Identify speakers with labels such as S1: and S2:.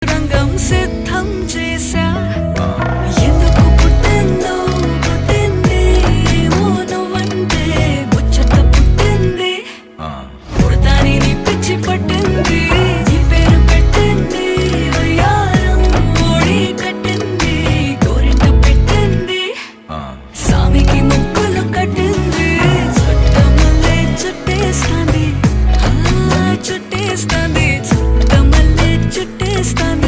S1: రంగం సిద్ధం చేశా ఎందుకు పుట్టిందో పుట్టింది ఏమో నువ్వంటే ముచ్చట పుట్టింది పుడతాని నీ పిచ్చి పట్టింది నీ పేరు పెట్టింది వయ్యారం ఓడి కట్టింది గోరింట పెట్టింది సామికి ముక్కులు కట్టింది చుట్టమల్లే చుట్టేస్తాంది చుట్టేస్తాంది చుట్టమల్లే చుట్టేస్తాంది